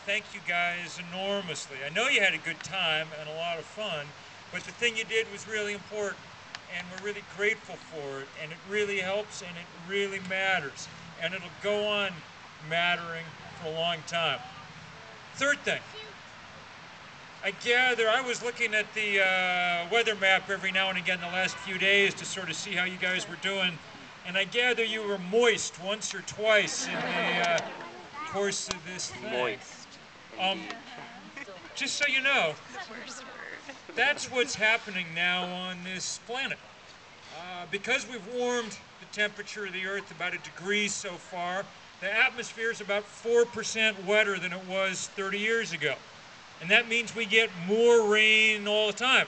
Thank you guys enormously. I know you had a good time and a lot of fun, but the thing you did was really important, and we're really grateful for it, and it really helps, and it really matters, and it'll go on mattering for a long time. Third thing, I gather I was looking at the weather map every now and again the last few days to sort of see how you guys were doing, and I gather you were moist once or twice in the course of this thing. Moist. Um, just so you know, that's what's happening now on this planet. Because we've warmed the temperature of the Earth about a degree so far, the atmosphere is about 4% wetter than it was 30 years ago. And that means we get more rain all the time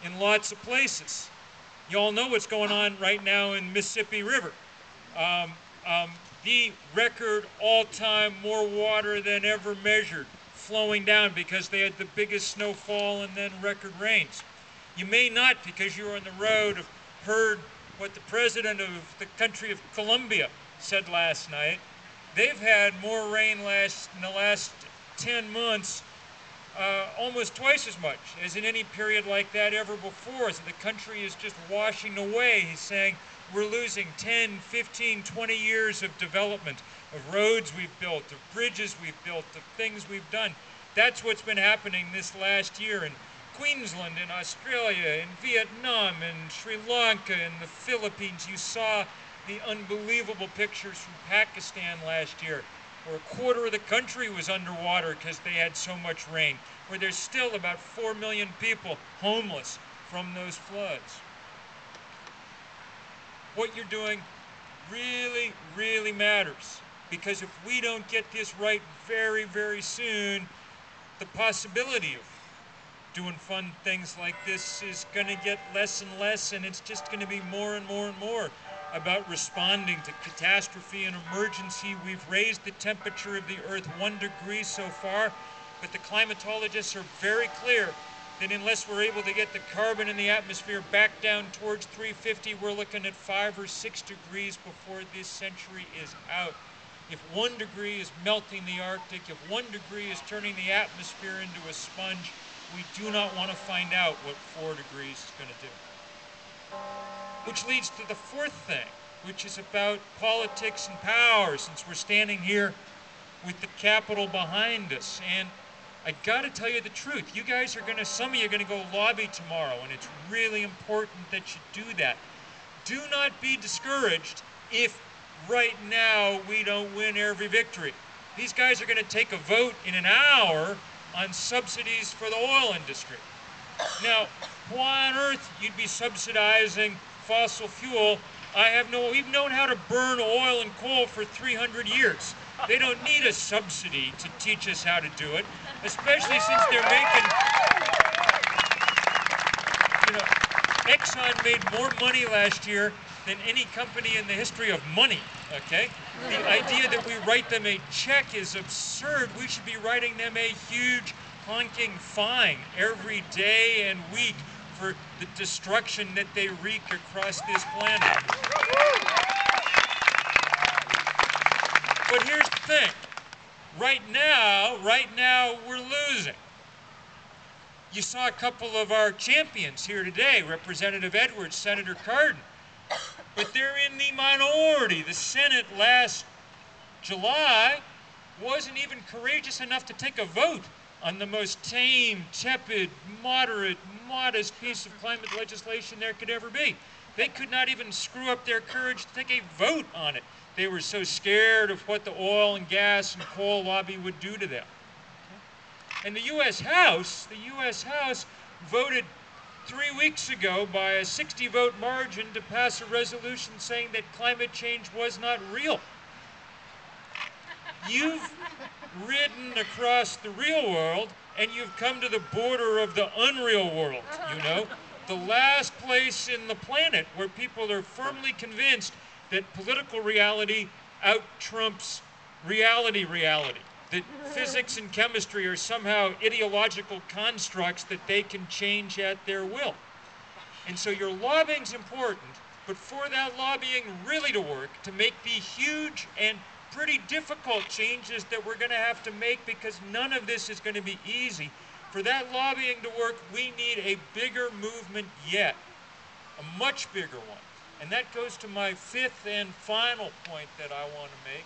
in lots of places. You all know what's going on right now in Mississippi River. Um, the record all-time more water than ever measured flowing down because they had the biggest snowfall and then record rains. You may not, because you were on the road, have heard what the president of the country of Colombia said last night. They've had more rain in the last 10 months, almost twice as much as in any period like that ever before. So the country is just washing away. He's saying we're losing 10, 15, 20 years of development, of roads we've built, of bridges we've built, of things we've done. That's what's been happening this last year in Queensland, in Australia, in Vietnam, in Sri Lanka, in the Philippines. You saw the unbelievable pictures from Pakistan last year, where a quarter of the country was underwater because they had so much rain, where there's still about 4 million people homeless from those floods. What you're doing really, really matters, because if we don't get this right very, very soon, the possibility of doing fun things like this is going to get less and less, and it's just going to be more and more and more about responding to catastrophe and emergency. We've raised the temperature of the Earth 1 degree so far, but the climatologists are very clear that unless we're able to get the carbon in the atmosphere back down towards 350, we're looking at 5 or 6 degrees before this century is out. If 1 degree is melting the Arctic, if 1 degree is turning the atmosphere into a sponge, we do not want to find out what 4 degrees is going to do. Which leads to the fourth thing, which is about politics and power, since we're standing here with the Capitol behind us. And I gotta tell you the truth, you guys are some of you are gonna go lobby tomorrow, and it's really important that you do that. Do not be discouraged if right now we don't win every victory. These guys are gonna take a vote in an hour on subsidies for the oil industry. Now, why on earth you'd be subsidizing fossil fuel? We've known how to burn oil and coal for 300 years. They don't need a subsidy to teach us how to do it, especially since they're making, Exxon made more money last year than any company in the history of money, okay? The idea that we write them a check is absurd. We should be writing them a huge honking fine every day and week for the destruction that they wreak across this planet. But here's the thing. Right now, we're losing. You saw a couple of our champions here today, Representative Edwards, Senator Cardin. But they're in the minority. The Senate last July wasn't even courageous enough to take a vote on the most tame, tepid, moderate, modest piece of climate legislation there could ever be. They could not even screw up their courage to take a vote on it. They were so scared of what the oil and gas and coal lobby would do to them. And the U.S. House voted 3 weeks ago by a 60-vote margin to pass a resolution saying that climate change was not real. You've ridden across the real world, and you've come to the border of the unreal world, the last place in the planet where people are firmly convinced that political reality out-trumps reality, that physics and chemistry are somehow ideological constructs that they can change at their will. And so your lobbying's important, but for that lobbying really to work, to make the huge and pretty difficult changes that we're going to have to make because none of this is going to be easy. For that lobbying to work, we need a bigger movement yet, a much bigger one. And that goes to my fifth and final point that I want to make,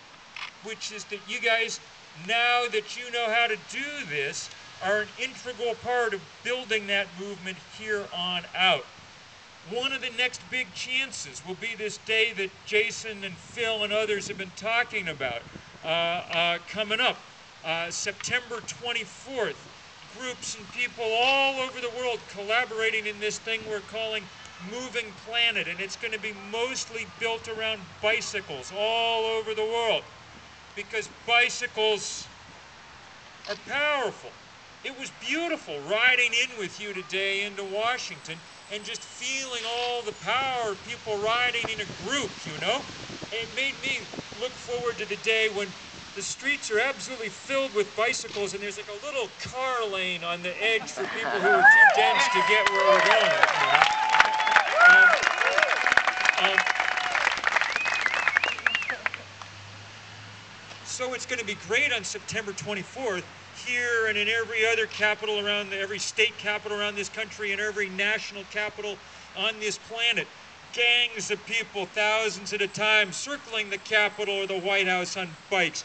which is that you guys, now that you know how to do this, are an integral part of building that movement here on out. One of the next big chances will be this day that Jason and Phil and others have been talking about coming up, September 24th. Groups and people all over the world collaborating in this thing we're calling Moving Planet, and it's going to be mostly built around bicycles all over the world because bicycles are powerful. It was beautiful riding in with you today into Washington and just feeling all the power of people riding in a group, you know. It made me look forward to the day when the streets are absolutely filled with bicycles and there's like a little car lane on the edge for people who are too dense to get where we're going. You know? So it's going to be great on September 24th here and in every other capital around, every state capital around this country and every national capital on this planet. Gangs of people, thousands at a time, circling the Capitol or the White House on bikes,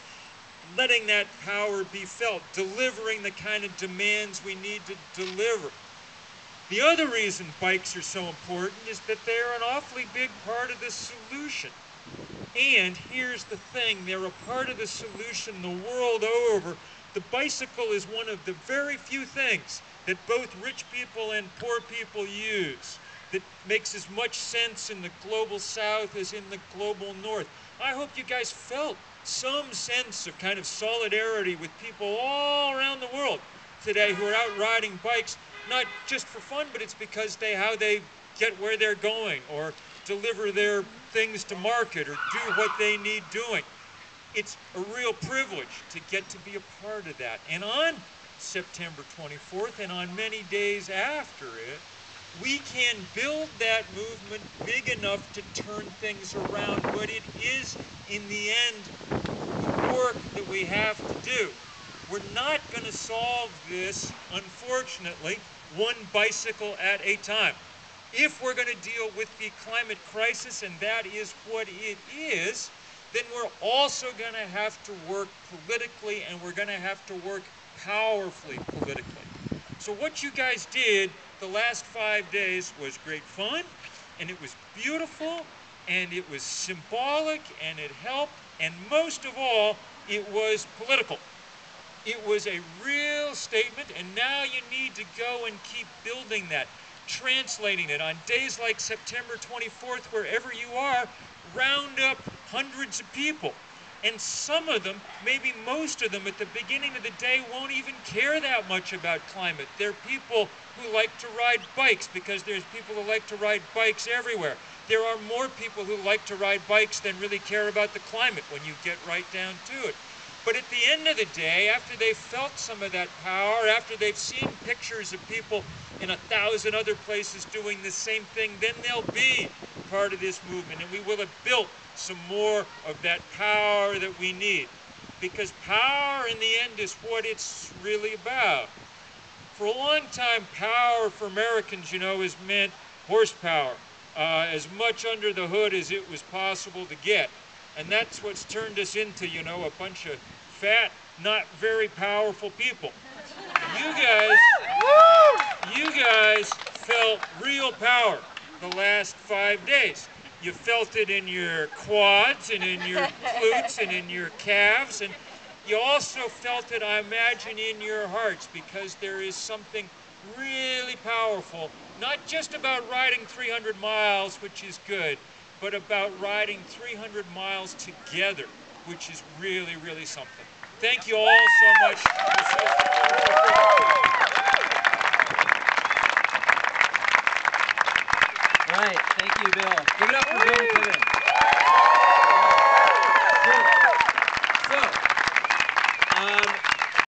letting that power be felt, delivering the kind of demands we need to deliver. The other reason bikes are so important is that they're an awfully big part of the solution. And here's the thing, they're a part of the solution the world over. The bicycle is one of the very few things that both rich people and poor people use that makes as much sense in the global south as in the global north. I hope you guys felt some sense of kind of solidarity with people all around the world today who are out riding bikes, not just for fun, but it's because how they get where they're going or deliver their things to market or do what they need doing. It's a real privilege to get to be a part of that. And on September 24th and on many days after it, we can build that movement big enough to turn things around, but it is, in the end, the work that we have to do. We're not going to solve this, unfortunately, one bicycle at a time. If we're going to deal with the climate crisis, and that is what it is, then we're also going to have to work politically, and we're going to have to work powerfully politically. So what you guys did the last 5 days was great fun, and it was beautiful, and it was symbolic, and it helped, and most of all, it was political. It was a real statement, and now you need to go and keep building that, translating it on days like September 24th, wherever you are, round up hundreds of people. And some of them, maybe most of them at the beginning of the day won't even care that much about climate. They're people who like to ride bikes because there's people who like to ride bikes everywhere. There are more people who like to ride bikes than really care about the climate when you get right down to it. But at the end of the day, after they've felt some of that power, after they've seen pictures of people in 1,000 other places doing the same thing, then they'll be part of this movement, and we will have built some more of that power that we need. Because power, in the end, is what it's really about. For a long time, power for Americans, you know, has meant horsepower, as much under the hood as it was possible to get. And that's what's turned us into, you know, a bunch of fat, not very powerful people. You guys felt real power the last 5 days. You felt it in your quads and in your glutes and in your calves, and you also felt it, I imagine, in your hearts, because there is something really powerful, not just about riding 300 miles, which is good, but about riding 300 miles together, which is really, really something. Thank you all so much. Right, thank you, Bill. Give it up for Bill McKibben. So,